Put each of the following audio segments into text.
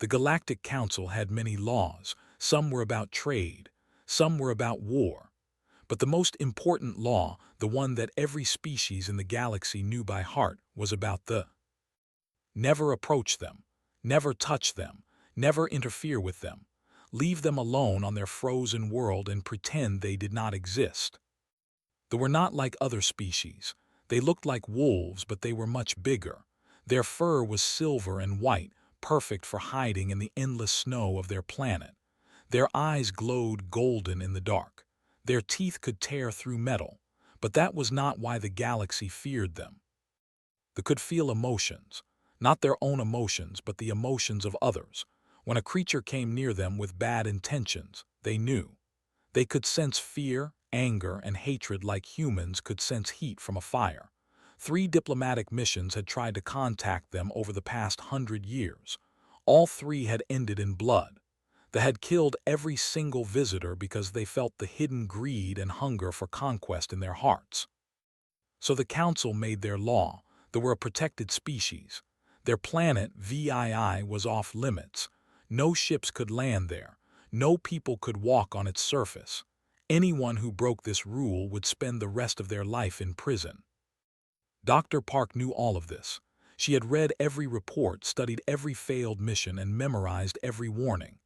The Galactic Council had many laws. Some were about trade, some were about war. But the most important law, the one that every species in the galaxy knew by heart, was about the never approach them, never touch them, never interfere with them. Leave them alone on their frozen world and pretend they did not exist. They were not like other species. They looked like wolves, but they were much bigger. Their fur was silver and white, perfect for hiding in the endless snow of their planet. Their eyes glowed golden in the dark. Their teeth could tear through metal, but that was not why the galaxy feared them. They could feel emotions, not their own emotions, but the emotions of others. When a creature came near them with bad intentions, they knew. They could sense fear, anger, and hatred like humans could sense heat from a fire. 3 diplomatic missions had tried to contact them over the past 100 years. All 3 had ended in blood. They had killed every single visitor because they felt the hidden greed and hunger for conquest in their hearts. So the Council made their law. They were a protected species. Their planet, VII, was off limits. No ships could land there. No people could walk on its surface. Anyone who broke this rule would spend the rest of their life in prison. Dr. Park knew all of this. She had read every report, studied every failed mission, and memorized every warning.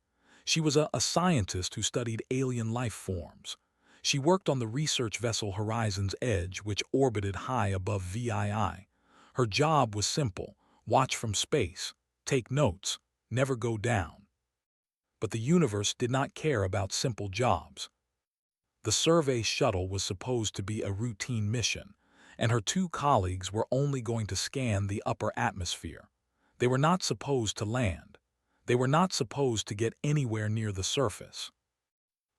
She was a scientist who studied alien life forms. She worked on the research vessel Horizon's Edge, which orbited high above VII. Her job was simple: watch from space, take notes, never go down. But the universe did not care about simple jobs. The survey shuttle was supposed to be a routine mission, and her 2 colleagues were only going to scan the upper atmosphere. They were not supposed to land. They were not supposed to get anywhere near the surface.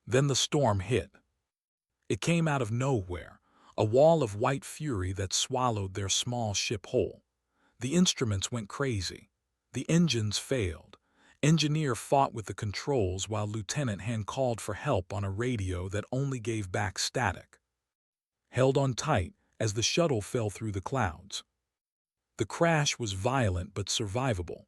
Then the storm hit. It came out of nowhere, a wall of white fury that swallowed their small ship whole. The instruments went crazy. The engines failed. Engineer fought with the controls while Lieutenant Han called for help on a radio that only gave back static. Held on tight as the shuttle fell through the clouds. The crash was violent but survivable.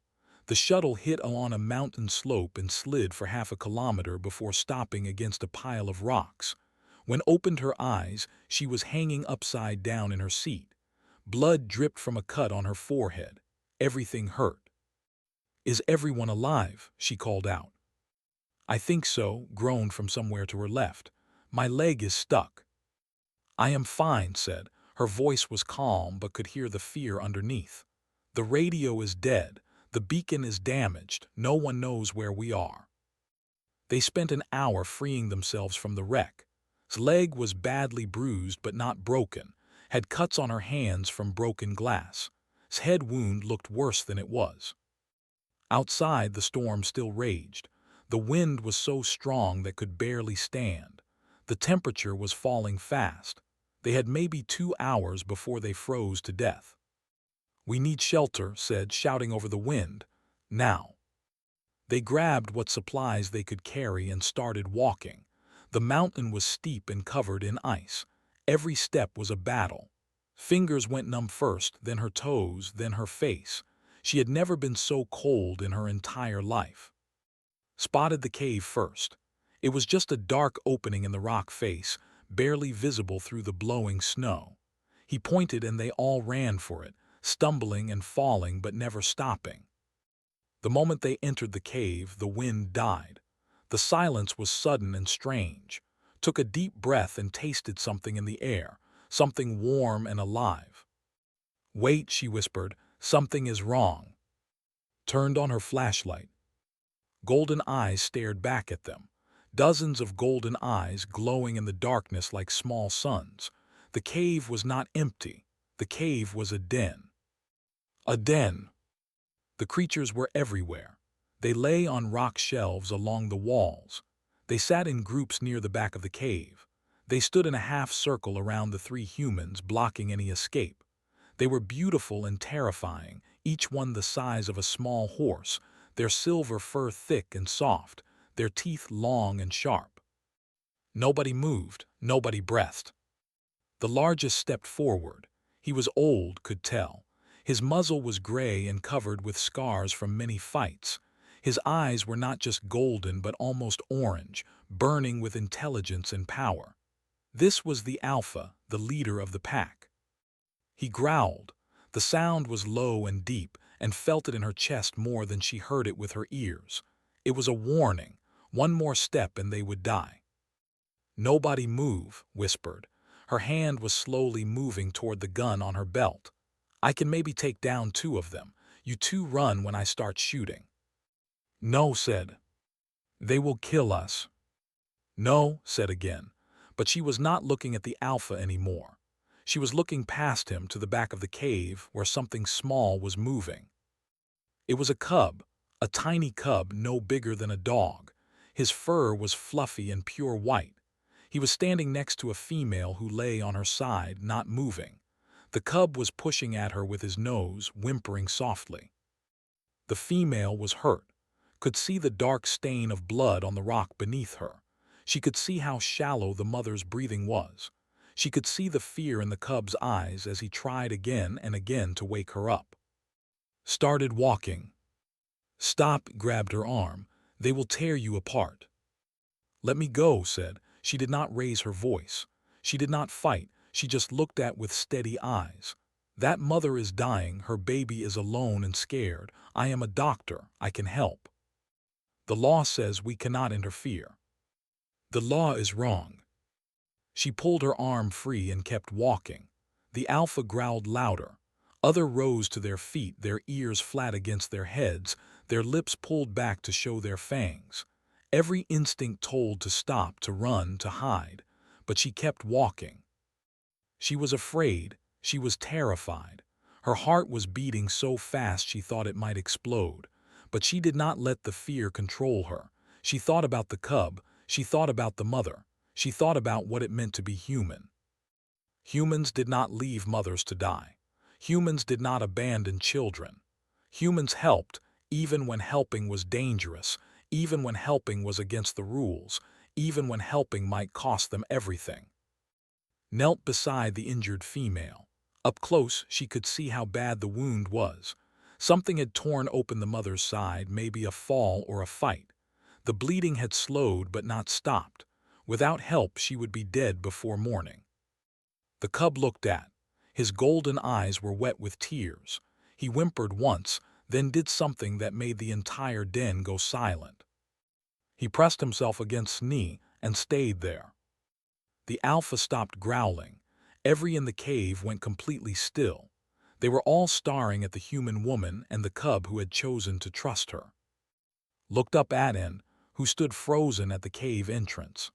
The shuttle hit on a mountain slope and slid for half a kilometer before stopping against a pile of rocks. When opened her eyes, she was hanging upside down in her seat. Blood dripped from a cut on her forehead. Everything hurt. "Is everyone alive?" she called out. "I think so," groaned from somewhere to her left. "My leg is stuck." "I am fine," said. Her voice was calm but could hear the fear underneath. "The radio is dead. The beacon is damaged. No one knows where we are." They spent an hour freeing themselves from the wreck. His leg was badly bruised but not broken, had cuts on her hands from broken glass. His head wound looked worse than it was. Outside, the storm still raged. The wind was so strong that could barely stand. The temperature was falling fast. They had maybe 2 hours before they froze to death. "We need shelter," said, shouting over the wind. "Now." They grabbed what supplies they could carry and started walking. The mountain was steep and covered in ice. Every step was a battle. Fingers went numb first, then her toes, then her face. She had never been so cold in her entire life. Spotted the cave first. It was just a dark opening in the rock face, barely visible through the blowing snow. He pointed and they all ran for it, stumbling and falling but never stopping. The moment they entered the cave, the wind died. The silence was sudden and strange. Took a deep breath and tasted something in the air, something warm and alive. "Wait," she whispered, "something is wrong." Turned on her flashlight. Golden eyes stared back at them. Dozens of golden eyes glowing in the darkness like small suns. The cave was not empty. The cave was a den. A den. The creatures were everywhere. They lay on rock shelves along the walls. They sat in groups near the back of the cave. They stood in a half circle around the 3 humans, blocking any escape. They were beautiful and terrifying, each one the size of a small horse, their silver fur thick and soft, their teeth long and sharp. Nobody moved, nobody breathed. The largest stepped forward. He was old, could tell. His muzzle was gray and covered with scars from many fights. His eyes were not just golden but almost orange, burning with intelligence and power. This was the Alpha, the leader of the pack. He growled. The sound was low and deep, and felt it in her chest more than she heard it with her ears. It was a warning. One more step and they would die. "Nobody move," whispered. Her hand was slowly moving toward the gun on her belt. "I can maybe take down 2 of them. You 2 run when I start shooting." "No," said. "They will kill us." "No," said again. But she was not looking at the Alpha anymore. She was looking past him to the back of the cave where something small was moving. It was a cub, a tiny cub no bigger than a dog. His fur was fluffy and pure white. He was standing next to a female who lay on her side, not moving. The cub was pushing at her with his nose, whimpering softly. The female was hurt, could see the dark stain of blood on the rock beneath her. She could see how shallow the mother's breathing was. She could see the fear in the cub's eyes as he tried again and again to wake her up. Started walking. "Stop," grabbed her arm. "They will tear you apart." "Let me go," said. She did not raise her voice. She did not fight. She just looked at with steady eyes. "That mother is dying. Her baby is alone and scared. I am a doctor. I can help. The law says we cannot interfere. The law is wrong." She pulled her arm free and kept walking. The Alpha growled louder. Others rose to their feet, their ears flat against their heads, their lips pulled back to show their fangs. Every instinct told to stop, to run, to hide. But she kept walking. She was afraid. She was terrified. Her heart was beating so fast she thought it might explode. But she did not let the fear control her. She thought about the cub. She thought about the mother. She thought about what it meant to be human. Humans did not leave mothers to die. Humans did not abandon children. Humans helped, even when helping was dangerous, even when helping was against the rules, even when helping might cost them everything. Knelt beside the injured female. Up close, she could see how bad the wound was. Something had torn open the mother's side, maybe a fall or a fight. The bleeding had slowed but not stopped. Without help, she would be dead before morning. The cub looked at. His golden eyes were wet with tears. He whimpered once, then did something that made the entire den go silent. He pressed himself against Snee and stayed there. The Alpha stopped growling. Every in the cave went completely still. They were all staring at the human woman and the cub who had chosen to trust her. Looked up at N, who stood frozen at the cave entrance.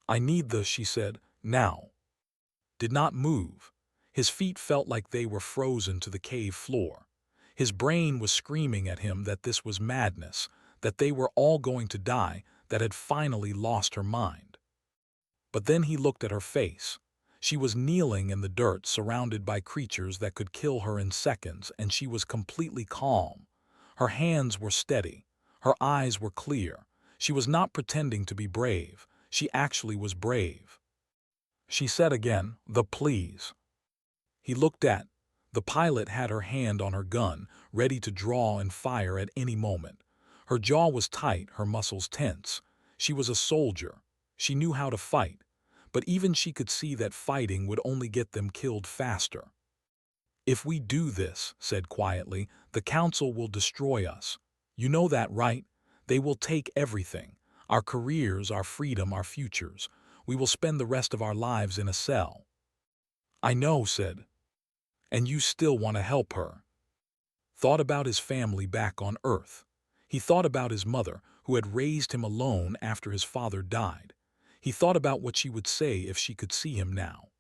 "I need the," she said, "now." Did not move. His feet felt like they were frozen to the cave floor. His brain was screaming at him that this was madness, that they were all going to die, that had finally lost her mind. But then he looked at her face. She was kneeling in the dirt, surrounded by creatures that could kill her in seconds, and she was completely calm. Her hands were steady. Her eyes were clear. She was not pretending to be brave. She actually was brave. She said again, "The please." He looked at. The pilot had her hand on her gun, ready to draw and fire at any moment. Her jaw was tight, her muscles tense. She was a soldier. She knew how to fight. But even she could see that fighting would only get them killed faster. "If we do this," said quietly, "the council will destroy us. You know that, right? They will take everything. Our careers, our freedom, our futures. We will spend the rest of our lives in a cell." "I know," said. "And you still want to help her." Thought about his family back on Earth. He thought about his mother, who had raised him alone after his father died. He thought about what she would say if she could see him now.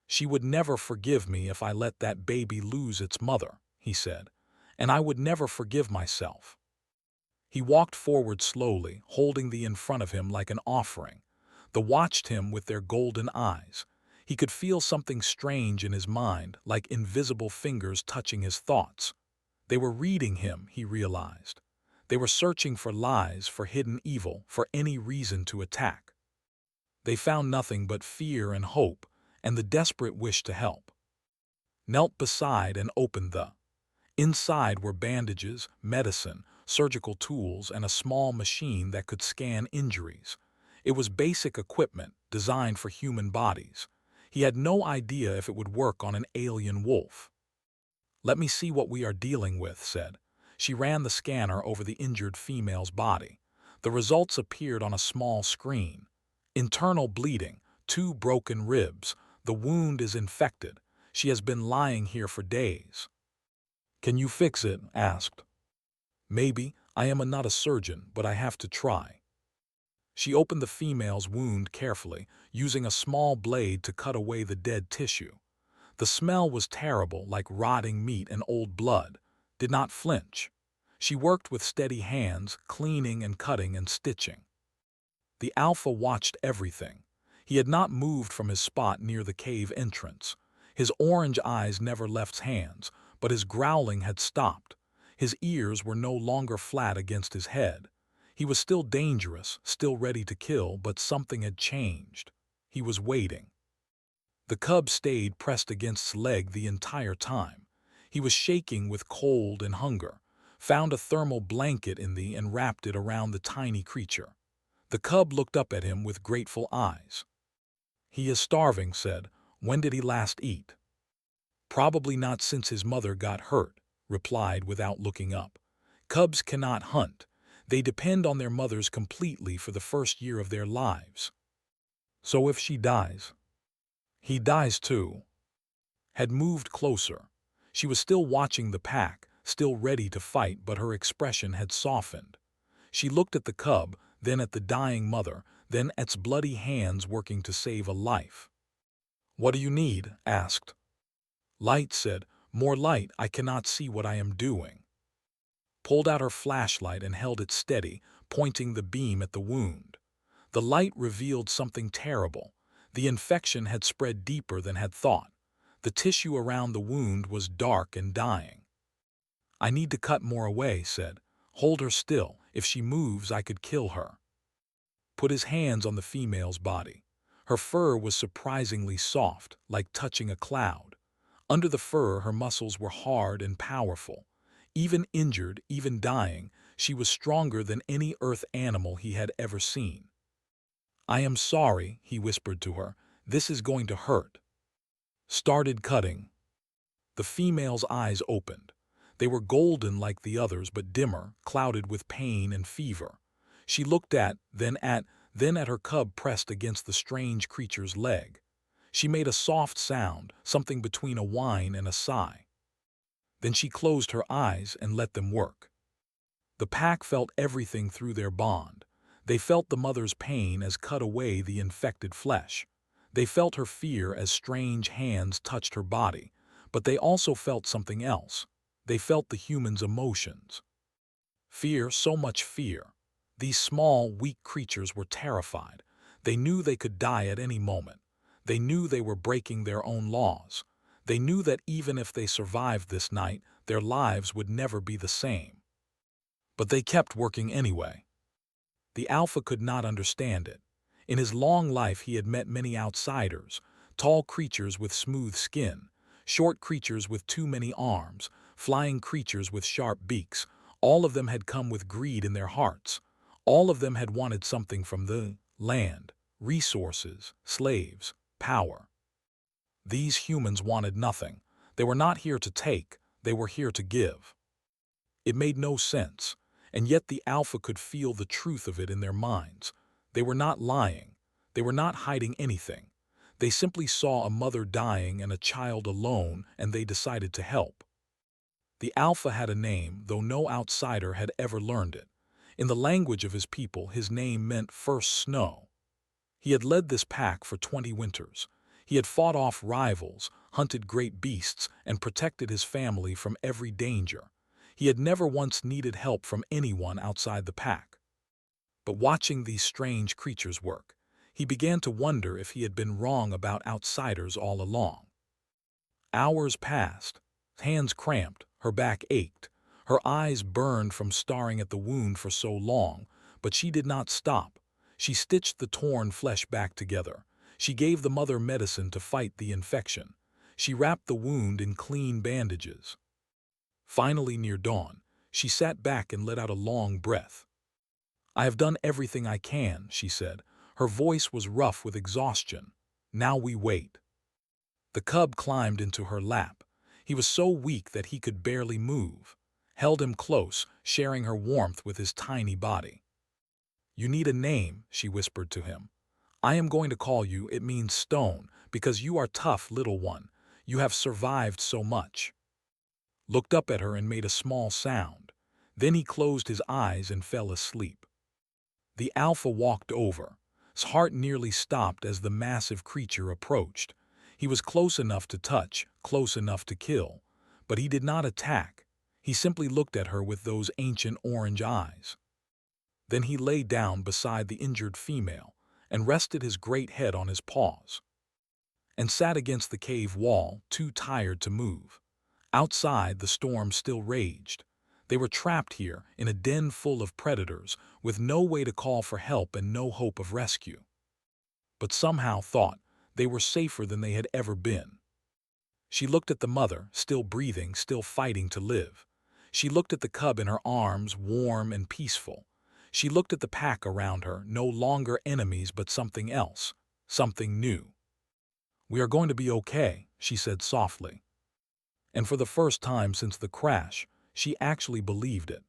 "She would never forgive me if I let that baby lose its mother," he said, "and I would never forgive myself." He walked forward slowly, holding the in front of him like an offering. They watched him with their golden eyes. He could feel something strange in his mind, like invisible fingers touching his thoughts. They were reading him, he realized. They were searching for lies, for hidden evil, for any reason to attack. They found nothing but fear and hope, and the desperate wish to help. Knelt beside and opened the. Inside were bandages, medicine, surgical tools, and a small machine that could scan injuries. It was basic equipment designed for human bodies. He had no idea if it would work on an alien wolf. "Let me see what we are dealing with," said. She ran the scanner over the injured female's body. The results appeared on a small screen. Internal bleeding, 2 broken ribs. The wound is infected. She has been lying here for days. "Can you fix it?" asked. "Maybe. I am not a surgeon, but I have to try." She opened the female's wound carefully, using a small blade to cut away the dead tissue. The smell was terrible, like rotting meat and old blood. Did not flinch. She worked with steady hands, cleaning and cutting and stitching. The Alpha watched everything. He had not moved from his spot near the cave entrance. His orange eyes never left hands, but his growling had stopped. His ears were no longer flat against his head. He was still dangerous, still ready to kill, but something had changed. He was waiting. The cub stayed pressed against his leg the entire time. He was shaking with cold and hunger, found a thermal blanket in the and wrapped it around the tiny creature. The cub looked up at him with grateful eyes. "He is starving," said. "When did he last eat?" "Probably not since his mother got hurt," replied without looking up. "Cubs cannot hunt. They depend on their mothers completely for the first year of their lives. So if she dies, he dies too." Had moved closer. She was still watching the pack, still ready to fight, but her expression had softened. She looked at the cub, then at the dying mother, then at its bloody hands working to save a life. "What do you need?" asked. "Light," said. "More light. I cannot see what I am doing." Pulled out her flashlight and held it steady, pointing the beam at the wound. The light revealed something terrible. The infection had spread deeper than had thought. The tissue around the wound was dark and dying. "I need to cut more away," said. "Hold her still. If she moves, I could kill her." Put his hands on the female's body. Her fur was surprisingly soft, like touching a cloud. Under the fur, her muscles were hard and powerful. Even injured, even dying, she was stronger than any earth animal he had ever seen. "I am sorry," he whispered to her. "This is going to hurt." Started cutting. The female's eyes opened. They were golden like the others, but dimmer, clouded with pain and fever. She looked then at her cub pressed against the strange creature's leg. She made a soft sound, something between a whine and a sigh. Then she closed her eyes and let them work. The pack felt everything through their bond. They felt the mother's pain as cut away the infected flesh. They felt her fear as strange hands touched her body, but they also felt something else. They felt the human's emotions. Fear, so much fear. These small, weak creatures were terrified. They knew they could die at any moment. They knew they were breaking their own laws. They knew that even if they survived this night, their lives would never be the same. But they kept working anyway. The Alpha could not understand it. In his long life he had met many outsiders, tall creatures with smooth skin, short creatures with too many arms, flying creatures with sharp beaks. All of them had come with greed in their hearts. All of them had wanted something from the land, resources, slaves, power. These humans wanted nothing. They were not here to take, they were here to give. It made no sense, and yet the Alpha could feel the truth of it in their minds. They were not lying. They were not hiding anything. They simply saw a mother dying and a child alone, and they decided to help. The Alpha had a name, though no outsider had ever learned it. In the language of his people, his name meant first snow. He had led this pack for 20 winters. He had fought off rivals, hunted great beasts, and protected his family from every danger. He had never once needed help from anyone outside the pack. But watching these strange creatures work, he began to wonder if he had been wrong about outsiders all along. Hours passed. Hands cramped, her back ached. Her eyes burned from staring at the wound for so long, but she did not stop. She stitched the torn flesh back together. She gave the mother medicine to fight the infection. She wrapped the wound in clean bandages. Finally, near dawn, She sat back and let out a long breath. "I have done everything I can," she said. Her voice was rough with exhaustion. "Now we wait." The cub climbed into her lap. He was so weak that he could barely move. Held him close, sharing her warmth with his tiny body. "You need a name," she whispered to him. "I am going to call you, it means stone, because you are tough, little one. You have survived so much." Looked up at her and made a small sound. Then he closed his eyes and fell asleep. The alpha walked over. His heart nearly stopped as the massive creature approached. He was close enough to touch, close enough to kill. But he did not attack. He simply looked at her with those ancient orange eyes. Then he lay down beside the injured female and rested his great head on his paws and sat against the cave wall, too tired to move. Outside, the storm still raged. They were trapped here in a den full of predators, with no way to call for help and no hope of rescue. But somehow thought they were safer than they had ever been. She looked at the mother, still breathing, still fighting to live. She looked at the cub in her arms, warm and peaceful. She looked at the pack around her, no longer enemies but something else, something new. "We are going to be okay," she said softly. And for the first time since the crash, she actually believed it.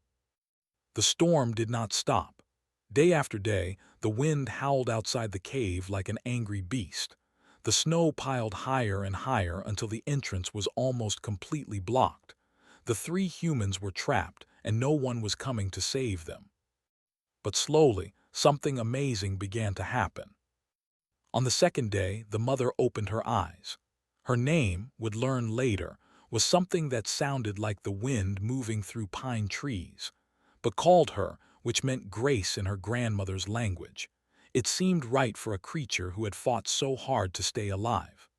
The storm did not stop. Day after day, the wind howled outside the cave like an angry beast. The snow piled higher and higher until the entrance was almost completely blocked. The three humans were trapped, and no one was coming to save them. But slowly, something amazing began to happen. On the second day, the mother opened her eyes. Her name, would learn later, was something that sounded like the wind moving through pine trees, but called her, which meant grace in her grandmother's language. It seemed right for a creature who had fought so hard to stay alive.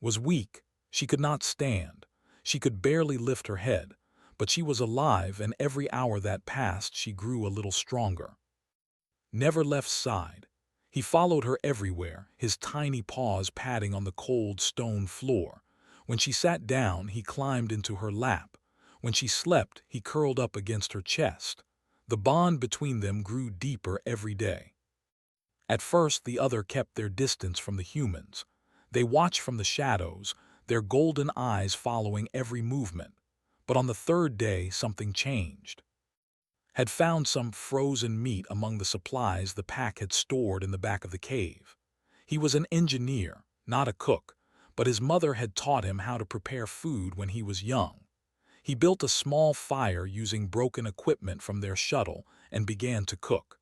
Was weak, she could not stand, she could barely lift her head, but she was alive, and every hour that passed she grew a little stronger. Never left side. He followed her everywhere, his tiny paws patting on the cold stone floor. When she sat down, he climbed into her lap. When she slept, he curled up against her chest. The bond between them grew deeper every day. At first, the other kept their distance from the humans. They watched from the shadows, their golden eyes following every movement. But on the third day, something changed. Had found some frozen meat among the supplies the pack had stored in the back of the cave. He was an engineer, not a cook, but his mother had taught him how to prepare food when he was young. He built a small fire using broken equipment from their shuttle and began to cook.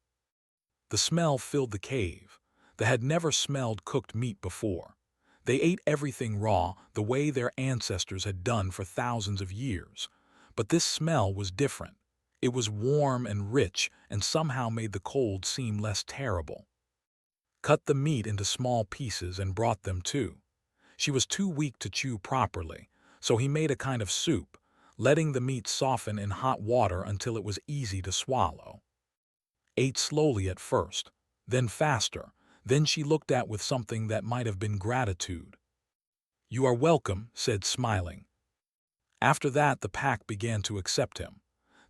The smell filled the cave. They had never smelled cooked meat before. They ate everything raw, the way their ancestors had done for thousands of years. But this smell was different. It was warm and rich and somehow made the cold seem less terrible. Cut the meat into small pieces and brought them too. She was too weak to chew properly, so he made a kind of soup, letting the meat soften in hot water until it was easy to swallow. Ate slowly at first, then faster, then she looked at with something that might have been gratitude. "You are welcome," said smiling. After that, the pack began to accept him.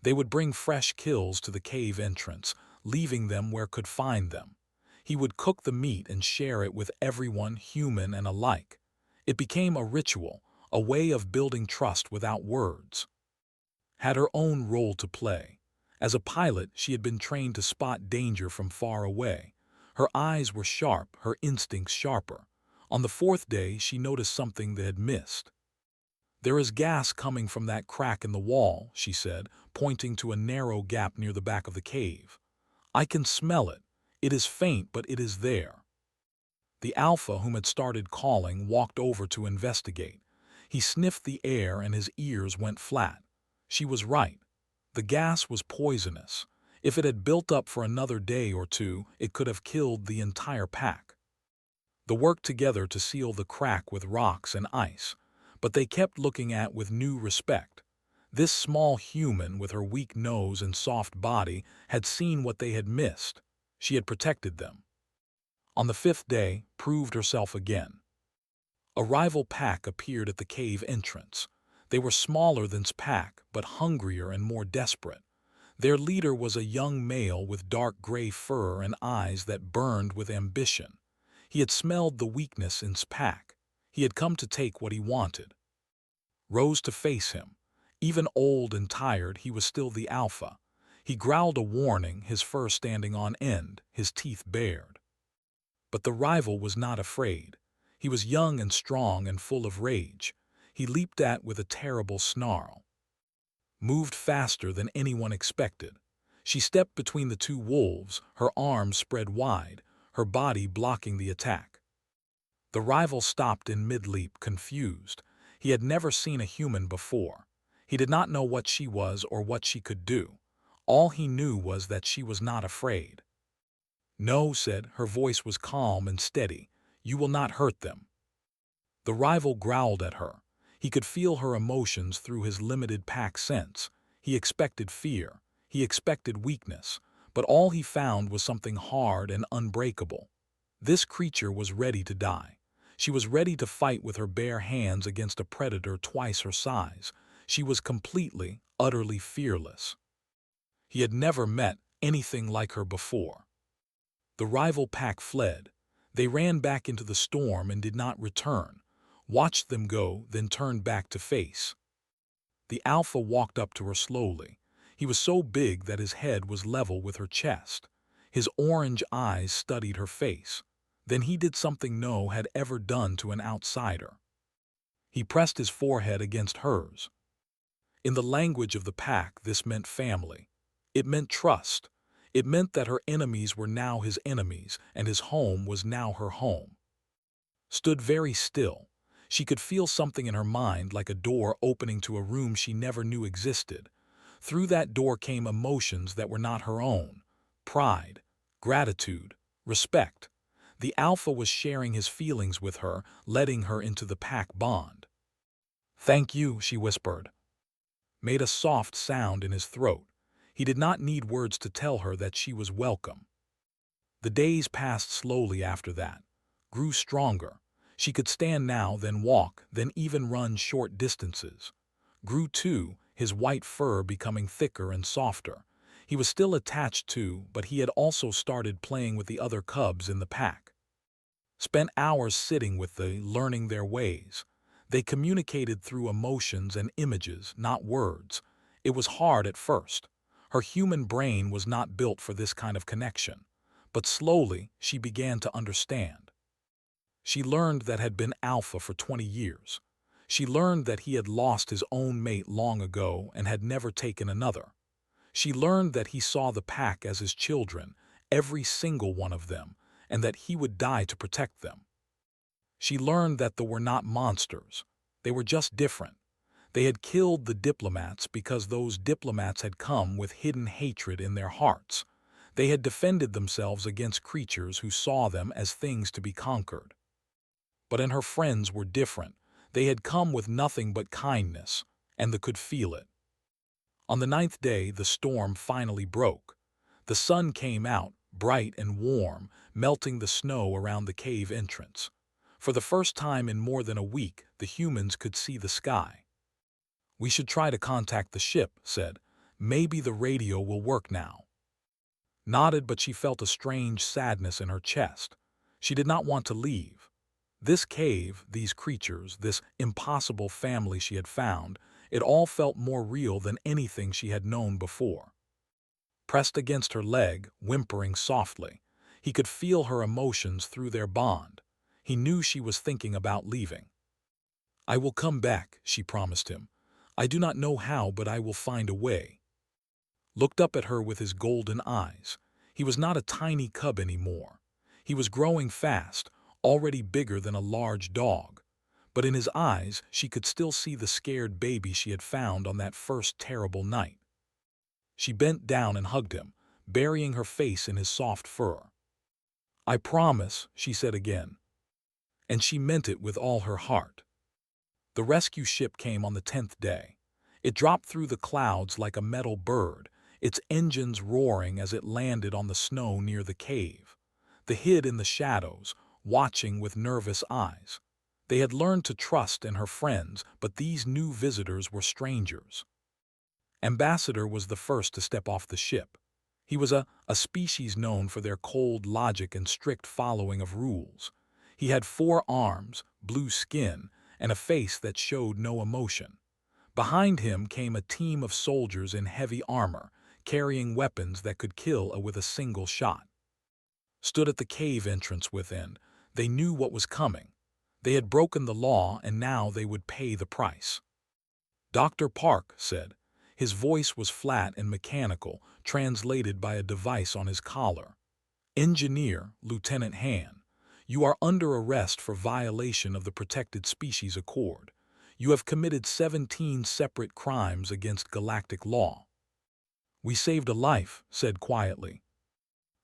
They would bring fresh kills to the cave entrance, leaving them where could find them. He would cook the meat and share it with everyone, human and alike. It became a ritual, a way of building trust without words. Had her own role to play. As a pilot, she had been trained to spot danger from far away. Her eyes were sharp, her instincts sharper. On the fourth day, she noticed something they had missed. "There is gas coming from that crack in the wall," she said, pointing to a narrow gap near the back of the cave. "I can smell it. It is faint, but it is there." The alpha, whom had started calling, walked over to investigate. He sniffed the air and his ears went flat. She was right. The gas was poisonous. If it had built up for another day or two, it could have killed the entire pack. They worked together to seal the crack with rocks and ice, but they kept looking at with new respect. This small human with her weak nose and soft body had seen what they had missed. She had protected them. On the fifth day, proved herself again. A rival pack appeared at the cave entrance. They were smaller than Pack, but hungrier and more desperate. Their leader was a young male with dark gray fur and eyes that burned with ambition. He had smelled the weakness in Pack. He had come to take what he wanted. Rose to face him. Even old and tired, he was still the alpha. He growled a warning, his fur standing on end, his teeth bared. But the rival was not afraid. He was young and strong and full of rage. He leaped at with a terrible snarl. Moved faster than anyone expected. She stepped between the two wolves, her arms spread wide, her body blocking the attack. The rival stopped in mid-leap, confused. He had never seen a human before. He did not know what she was or what she could do. All he knew was that she was not afraid. "No," said, her voice was calm and steady. "You will not hurt them." The rival growled at her. He could feel her emotions through his limited Pack sense. He expected fear. He expected weakness. But all he found was something hard and unbreakable. This creature was ready to die. She was ready to fight with her bare hands against a predator twice her size. She was completely, utterly fearless. He had never met anything like her before. The rival Pack fled. They ran back into the storm and did not return. Watched them go, then turned back to face. The alpha walked up to her slowly. He was so big that his head was level with her chest. His orange eyes studied her face. Then he did something no had ever done to an outsider. He pressed his forehead against hers. In the language of the Pack, this meant family. It meant trust. It meant that her enemies were now his enemies, and his home was now her home. Stood very still. She could feel something in her mind like a door opening to a room she never knew existed. Through that door came emotions that were not her own. Pride, gratitude, respect. The alpha was sharing his feelings with her, letting her into the Pack bond. "Thank you," she whispered. Made a soft sound in his throat. He did not need words to tell her that she was welcome. The days passed slowly after that, grew stronger. She could stand now, then walk, then even run short distances. Grew too, his white fur becoming thicker and softer. He was still attached to, but he had also started playing with the other cubs in the Pack. Spent hours sitting with them, learning their ways. They communicated through emotions and images, not words. It was hard at first. Her human brain was not built for this kind of connection. But slowly, she began to understand. She learned that had been alpha for 20 years. She learned that he had lost his own mate long ago and had never taken another. She learned that he saw the Pack as his children, every single one of them, and that he would die to protect them. She learned that they were not monsters. They were just different. They had killed the diplomats because those diplomats had come with hidden hatred in their hearts. They had defended themselves against creatures who saw them as things to be conquered. But her friends were different. They had come with nothing but kindness, and they could feel it. On the 9th day, the storm finally broke. The sun came out, bright and warm, melting the snow around the cave entrance. For the first time in more than a week, the humans could see the sky. "We should try to contact the ship," said. "Maybe the radio will work now." Nodded, but she felt a strange sadness in her chest. She did not want to leave. This cave, these creatures, this impossible family she had found, it all felt more real than anything she had known before. Pressed against her leg, whimpering softly. He could feel her emotions through their bond. He knew she was thinking about leaving. "I will come back," she promised him. "I do not know how, but I will find a way." Looked up at her with his golden eyes. He was not a tiny cub anymore. He was growing fast, already bigger than a large dog. But in his eyes, she could still see the scared baby she had found on that first terrible night. She bent down and hugged him, burying her face in his soft fur. "I promise," she said again. And she meant it with all her heart. The rescue ship came on the 10th day. It dropped through the clouds like a metal bird, its engines roaring as it landed on the snow near the cave. They hid in the shadows, watching with nervous eyes. They had learned to trust in her friends, but these new visitors were strangers. Ambassador was the first to step off the ship. He was a species known for their cold logic and strict following of rules. He had 4 arms, blue skin, and a face that showed no emotion. Behind him came a team of soldiers in heavy armor, carrying weapons that could kill with a single shot. Stood at the cave entrance within. They knew what was coming. They had broken the law, and now they would pay the price. Dr. Park said. His voice was flat and mechanical, translated by a device on his collar. Engineer, Lieutenant Han, you are under arrest for violation of the Protected Species Accord. You have committed 17 separate crimes against galactic law. We saved a life, said quietly.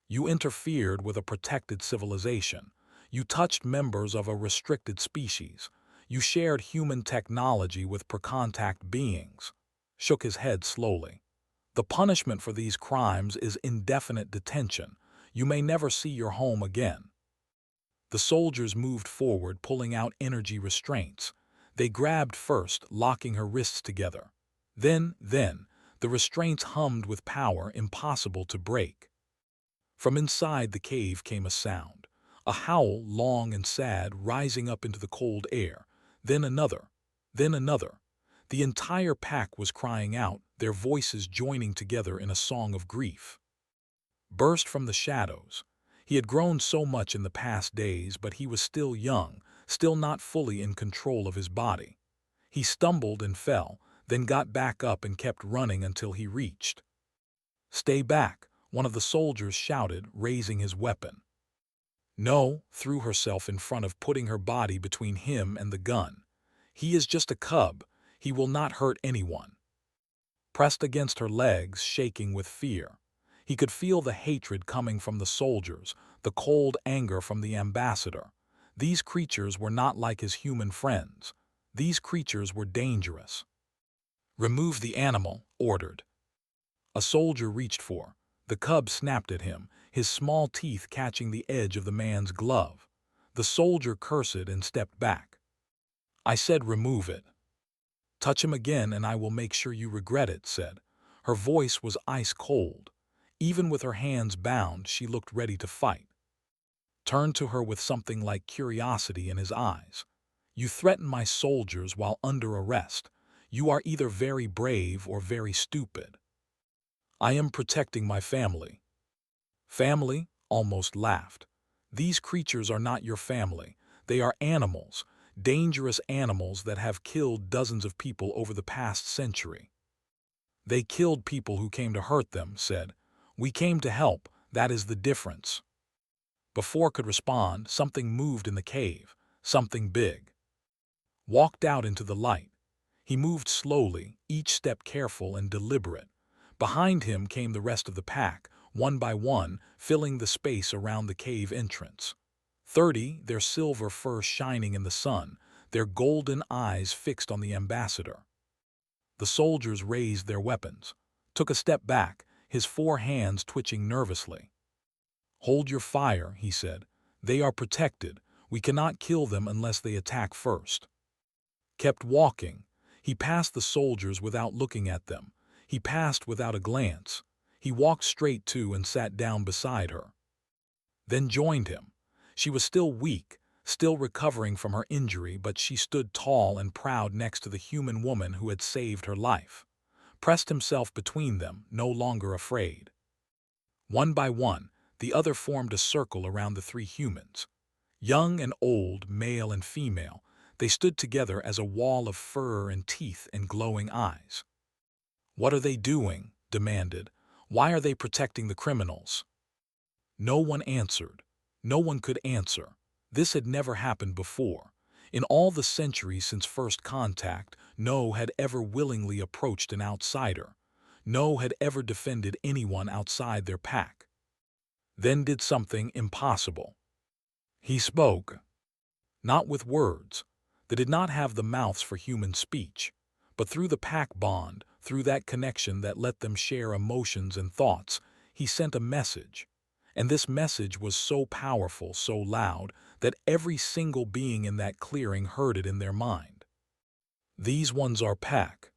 You interfered with a protected civilization. You touched members of a restricted species. You shared human technology with per-contact beings. Shook his head slowly. The punishment for these crimes is indefinite detention. You may never see your home again. The soldiers moved forward, pulling out energy restraints. They grabbed first, locking her wrists together. Then, the restraints hummed with power impossible to break. From inside the cave came a sound, a howl long and sad rising up into the cold air, then another, then another. The entire pack was crying out, their voices joining together in a song of grief. Burst from the shadows. He had grown so much in the past days, but he was still young, still not fully in control of his body. He stumbled and fell, then got back up and kept running until he reached. Stay back, one of the soldiers shouted, raising his weapon. No, threw herself in front of, putting her body between him and the gun. He is just a cub. He will not hurt anyone. Pressed against her legs, shaking with fear. He could feel the hatred coming from the soldiers, the cold anger from the ambassador. These creatures were not like his human friends. These creatures were dangerous. Remove the animal, ordered. A soldier reached for. The cub snapped at him, his small teeth catching the edge of the man's glove. The soldier cursed and stepped back. I said remove it. Touch him again and I will make sure you regret it, said. Her voice was ice cold. Even with her hands bound, she looked ready to fight. Turned to her with something like curiosity in his eyes. You threaten my soldiers while under arrest. You are either very brave or very stupid. I am protecting my family. Family? Almost laughed. These creatures are not your family. They are animals. Dangerous animals that have killed dozens of people over the past century. They killed people who came to hurt them, said. We came to help, that is the difference. Before could respond, something moved in the cave, something big. Walked out into the light. He moved slowly, each step careful and deliberate. Behind him came the rest of the pack, one by one, filling the space around the cave entrance. 30, their silver fur shining in the sun, their golden eyes fixed on the ambassador. The soldiers raised their weapons, took a step back, his 4 hands twitching nervously. Hold your fire, he said. They are protected. We cannot kill them unless they attack first. Kept walking. He passed the soldiers without looking at them. He passed without a glance. He walked straight to and sat down beside her. Then joined him. She was still weak, still recovering from her injury, but she stood tall and proud next to the human woman who had saved her life. Pressed himself between them, no longer afraid. One by one, the other formed a circle around the 3 humans. Young and old, male and female, they stood together as a wall of fur and teeth and glowing eyes. What are they doing? Demanded. Why are they protecting the criminals? No one answered. No one could answer. This had never happened before. In all the centuries since first contact, no had ever willingly approached an outsider. No had ever defended anyone outside their pack. Then did something impossible. He spoke. Not with words. They did not have the mouths for human speech. But through the pack bond, through that connection that let them share emotions and thoughts, he sent a message. And this message was so powerful, so loud, that every single being in that clearing heard it in their mind. These ones are pack.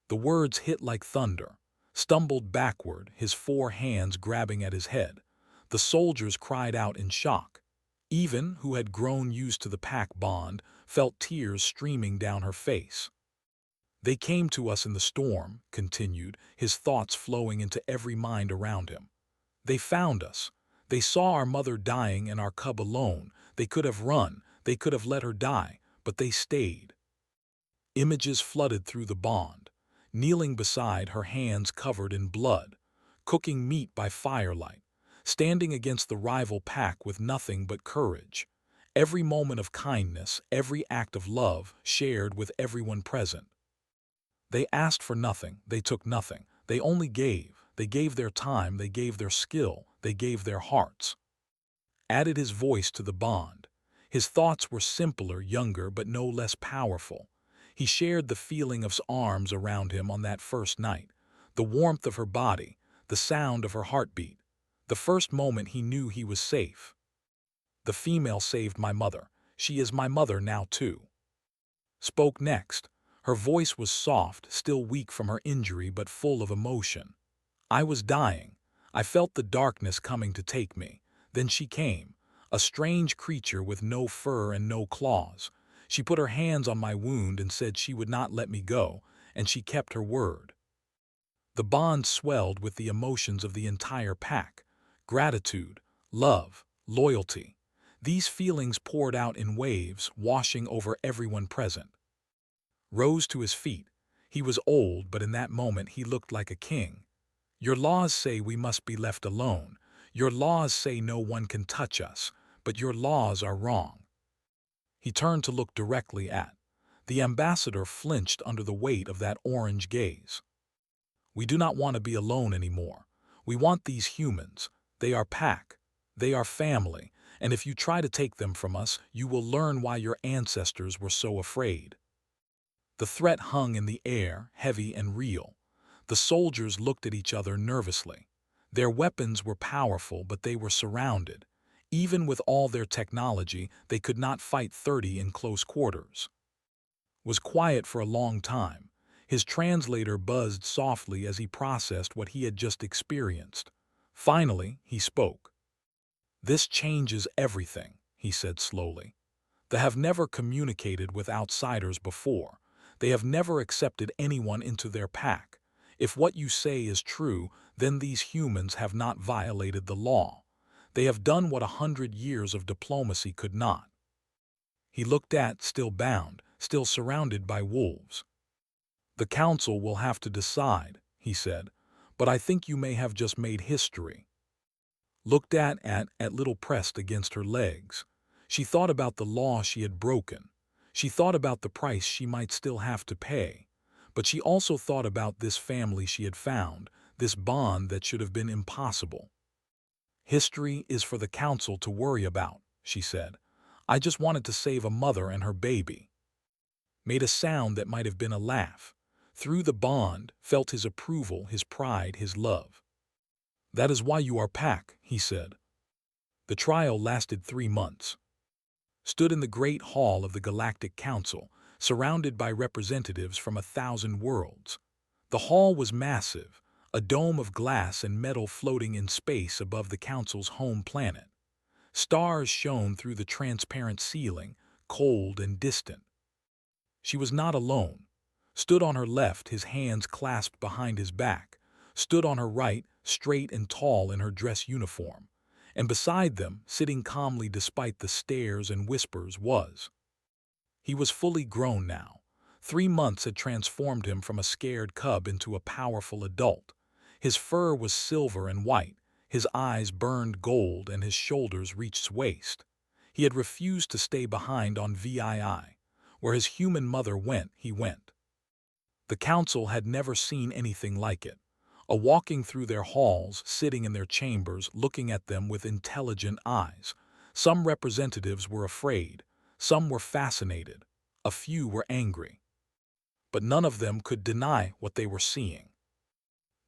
The words hit like thunder. Stumbled backward, his four hands grabbing at his head. The soldiers cried out in shock. Even, who had grown used to the pack bond, felt tears streaming down her face. They came to us in the storm, continued, his thoughts flowing into every mind around him. They found us. They saw our mother dying and our cub alone. They could have run, they could have let her die, but they stayed. Images flooded through the bond. Kneeling beside, her hands covered in blood, cooking meat by firelight, standing against the rival pack with nothing but courage. Every moment of kindness, every act of love, shared with everyone present. They asked for nothing, they took nothing, they only gave. They gave their time, they gave their skill, they gave their hearts. Added his voice to the bond. His thoughts were simpler, younger, but no less powerful. He shared the feeling of arms around him on that first night, the warmth of her body, the sound of her heartbeat. The first moment he knew he was safe. The female saved my mother. She is my mother now too. Spoke next. Her voice was soft, still weak from her injury but full of emotion. I was dying. I felt the darkness coming to take me. Then she came, a strange creature with no fur and no claws. She put her hands on my wound and said she would not let me go, and she kept her word. The bond swelled with the emotions of the entire pack. Gratitude, love, loyalty. These feelings poured out in waves, washing over everyone present. Rose to his feet. He was old, but in that moment he looked like a king. Your laws say we must be left alone. Your laws say no one can touch us, but your laws are wrong. He turned to look directly at. The ambassador flinched under the weight of that orange gaze. We do not want to be alone anymore. We want these humans. They are pack. They are family. And if you try to take them from us, you will learn why your ancestors were so afraid. The threat hung in the air, heavy and real. The soldiers looked at each other nervously. Their weapons were powerful, but they were surrounded. Even with all their technology, they could not fight 30 in close quarters. Was quiet for a long time. His translator buzzed softly as he processed what he had just experienced. Finally, he spoke. This changes everything, he said slowly. They have never communicated with outsiders before. They have never accepted anyone into their pack. If what you say is true, then these humans have not violated the law. They have done what 100 years of diplomacy could not. He looked at, still bound, still surrounded by wolves. The council will have to decide, he said, but I think you may have just made history. Looked at, little pressed against her legs. She thought about the law she had broken. She thought about the price she might still have to pay. But she also thought about this family she had found, this bond that should have been impossible. History is for the council to worry about, she said. I just wanted to save a mother and her baby. Made a sound that might have been a laugh. Through the bond, felt his approval, his pride, his love. That is why you are pack, he said. The trial lasted 3 months. Stood in the great hall of the Galactic Council, surrounded by representatives from 1,000 worlds. The hall was massive, a dome of glass and metal floating in space above the council's home planet. Stars shone through the transparent ceiling, cold and distant. She was not alone. Stood on her left, his hands clasped behind his back. Stood on her right, straight and tall in her dress uniform. And beside them, sitting calmly despite the stares and whispers, was. He was fully grown now. 3 months had transformed him from a scared cub into a powerful adult. His fur was silver and white, his eyes burned gold, and his shoulders reached his waist. He had refused to stay behind on VII. Where his human mother went, he went. The council had never seen anything like it. A walking through their halls, sitting in their chambers, looking at them with intelligent eyes. Some representatives were afraid, some were fascinated, a few were angry. But none of them could deny what they were seeing.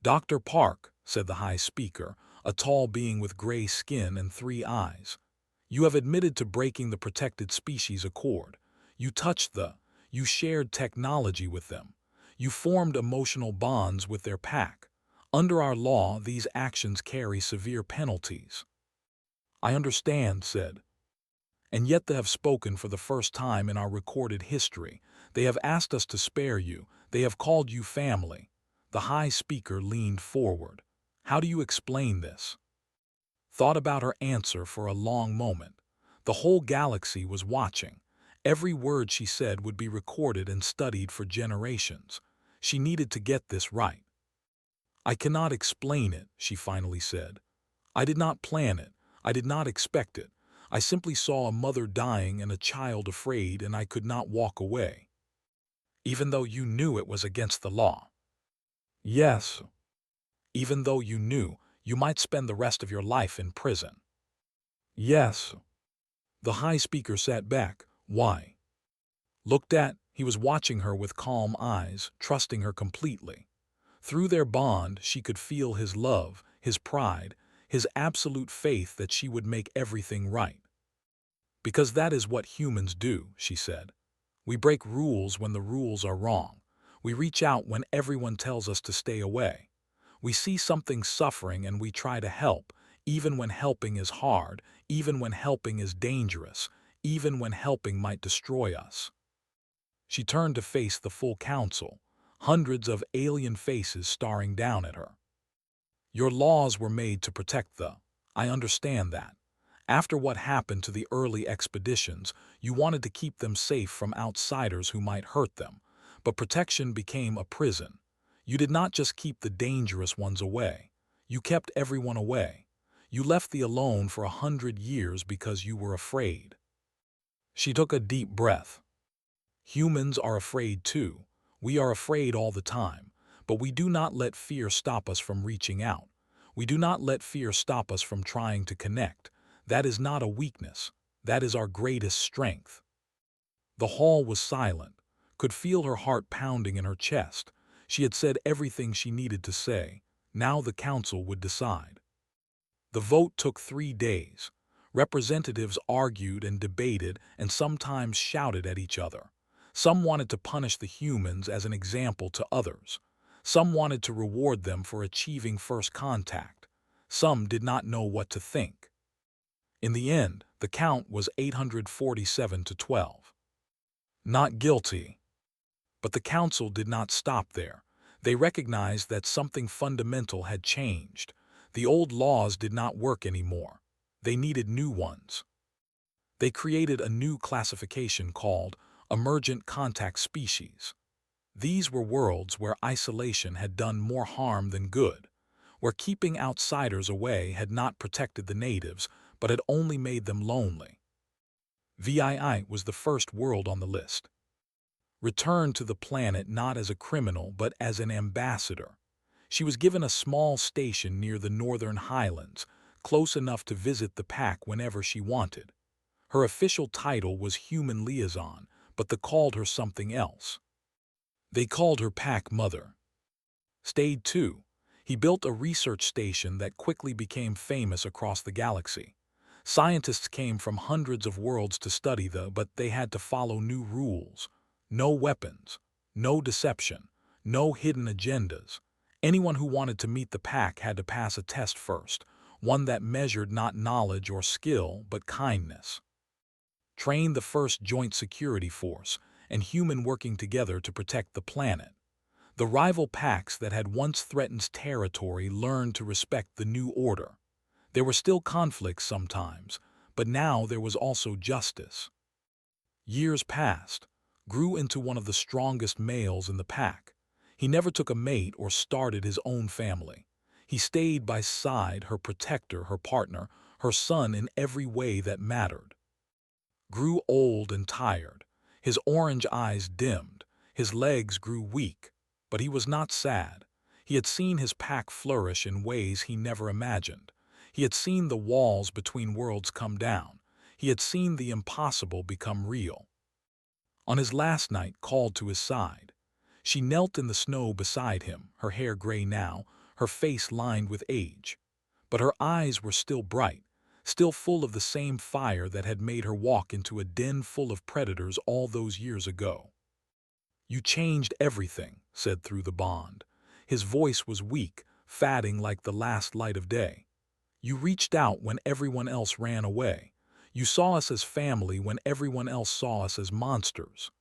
Dr. Park, said the High Speaker, a tall being with gray skin and 3 eyes. You have admitted to breaking the protected species accord. You touched the, you shared technology with them. You formed emotional bonds with their pack. Under our law, these actions carry severe penalties. I understand, said. And yet they have spoken for the first time in our recorded history. They have asked us to spare you. They have called you family. The High Speaker leaned forward. How do you explain this? Thought about her answer for a long moment. The whole galaxy was watching. Every word she said would be recorded and studied for generations. She needed to get this right. I cannot explain it, she finally said. I did not plan it. I did not expect it. I simply saw a mother dying and a child afraid, and I could not walk away. Even though you knew it was against the law. Yes. Even though you knew you might spend the rest of your life in prison. Yes. The High Speaker sat back. Why? Looked at, he was watching her with calm eyes, trusting her completely. Through their bond, she could feel his love, his pride, his absolute faith that she would make everything right. Because that is what humans do, she said. We break rules when the rules are wrong. We reach out when everyone tells us to stay away. We see something suffering and we try to help, even when helping is hard, even when helping is dangerous, even when helping might destroy us. She turned to face the full council, hundreds of alien faces staring down at her. Your laws were made to protect the. I understand that. After what happened to the early expeditions, you wanted to keep them safe from outsiders who might hurt them, but protection became a prison. You did not just keep the dangerous ones away. You kept everyone away. You left the alone for 100 years because you were afraid. She took a deep breath. Humans are afraid too. We are afraid all the time, but we do not let fear stop us from reaching out. We do not let fear stop us from trying to connect. That is not a weakness. That is our greatest strength. The hall was silent, could feel her heart pounding in her chest. She had said everything she needed to say. Now the council would decide. The vote took 3 days. Representatives argued and debated and sometimes shouted at each other. Some wanted to punish the humans as an example to others. Some wanted to reward them for achieving first contact. Some did not know what to think. In the end, the count was 847 to 12. Not guilty. But the council did not stop there. They recognized that something fundamental had changed. The old laws did not work anymore. They needed new ones. They created a new classification called Emergent Contact Species. These were worlds where isolation had done more harm than good, where keeping outsiders away had not protected the natives, but had only made them lonely. VII was the first world on the list. Returned to the planet not as a criminal but as an ambassador. She was given a small station near the northern highlands, close enough to visit the pack whenever she wanted. Her official title was Human Liaison, but they called her something else. They called her Pack Mother. Stayed too. He built a research station that quickly became famous across the galaxy. Scientists came from hundreds of worlds to study but they had to follow new rules. No weapons, no deception, no hidden agendas. Anyone who wanted to meet the pack had to pass a test first, one that measured not knowledge or skill, but kindness. Trained the first joint security force, and human working together to protect the planet. The rival packs that had once threatened territory learned to respect the new order. There were still conflicts sometimes, but now there was also justice. Years passed, grew into one of the strongest males in the pack. He never took a mate or started his own family. He stayed by side, her protector, her partner, her son in every way that mattered. Grew old and tired. His orange eyes dimmed. His legs grew weak. But he was not sad. He had seen his pack flourish in ways he never imagined. He had seen the walls between worlds come down. He had seen the impossible become real. On his last night, called to his side. She knelt in the snow beside him, her hair gray now, her face lined with age. but her eyes were still bright, still full of the same fire that had made her walk into a den full of predators all those years ago. "You changed everything," said through the bond. His voice was weak, fading like the last light of day. "You reached out when everyone else ran away. You saw us as family when everyone else saw us as monsters."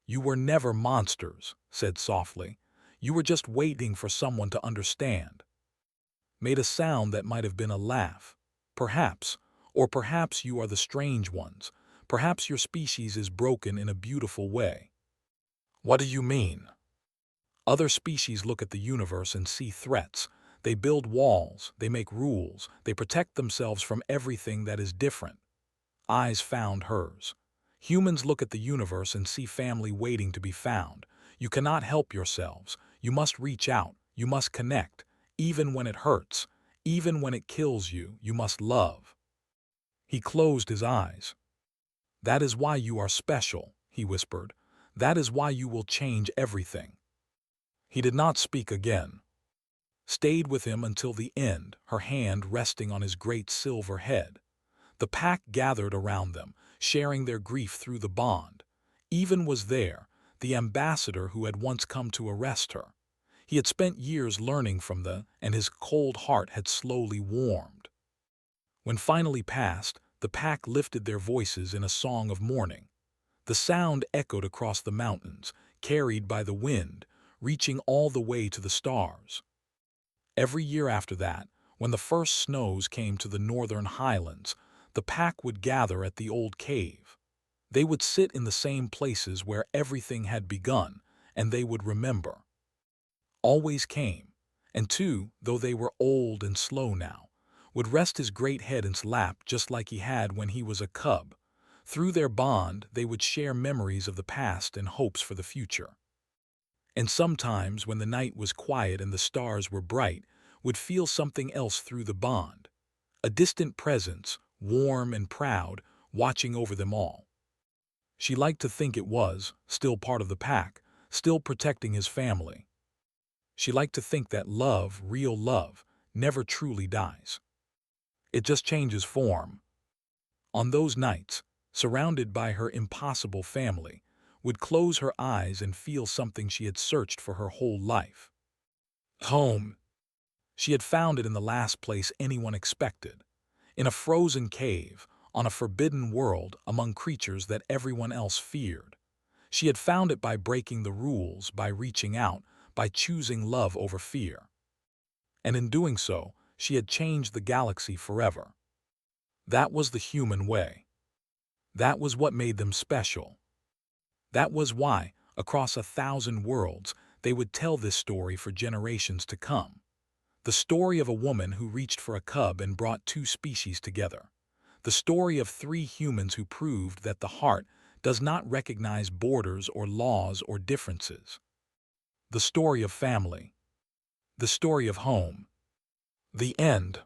"You were never monsters," said softly. "You were just waiting for someone to understand." Made a sound that might have been a laugh. "Perhaps, or perhaps you are the strange ones. Perhaps your species is broken in a beautiful way." "What do you mean?" "Other species look at the universe and see threats. They build walls, they make rules, they protect themselves from everything that is different." Eyes found hers. "Humans look at the universe and see family waiting to be found. You cannot help yourselves. You must reach out. You must connect. Even when it hurts, even when it kills you, you must love." He closed his eyes. "That is why you are special," he whispered. "That is why you will change everything." He did not speak again. Stayed with him until the end, her hand resting on his great silver head. The pack gathered around them, sharing their grief through the bond. Even was there, the ambassador who had once come to arrest her. He had spent years learning from and his cold heart had slowly warmed. When finally past, the pack lifted their voices in a song of mourning. The sound echoed across the mountains, carried by the wind, reaching all the way to the stars. Every year after that, when the first snows came to the northern highlands, the pack would gather at the old cave. They would sit in the same places where everything had begun, and they would remember. Always came, and too, though they were old and slow now, would rest his great head in his lap just like he had when he was a cub. Through their bond, they would share memories of the past and hopes for the future. And sometimes, when the night was quiet and the stars were bright, would feel something else through the bond. A distant presence, warm and proud, watching over them all. She liked to think it was, still part of the pack, still protecting his family. She liked to think that love, real love, never truly dies. It just changes form. On those nights, surrounded by her impossible family, would close her eyes and feel something she had searched for her whole life. Home. She had found it in the last place anyone expected. In a frozen cave, on a forbidden world, among creatures that everyone else feared. She had found it by breaking the rules, by reaching out, by choosing love over fear. And in doing so, she had changed the galaxy forever. That was the human way. That was what made them special. That was why, across 1,000 worlds, they would tell this story for generations to come. The story of a woman who reached for a cub and brought two species together. The story of 3 humans who proved that the heart does not recognize borders or laws or differences. The story of family. The story of home. The end.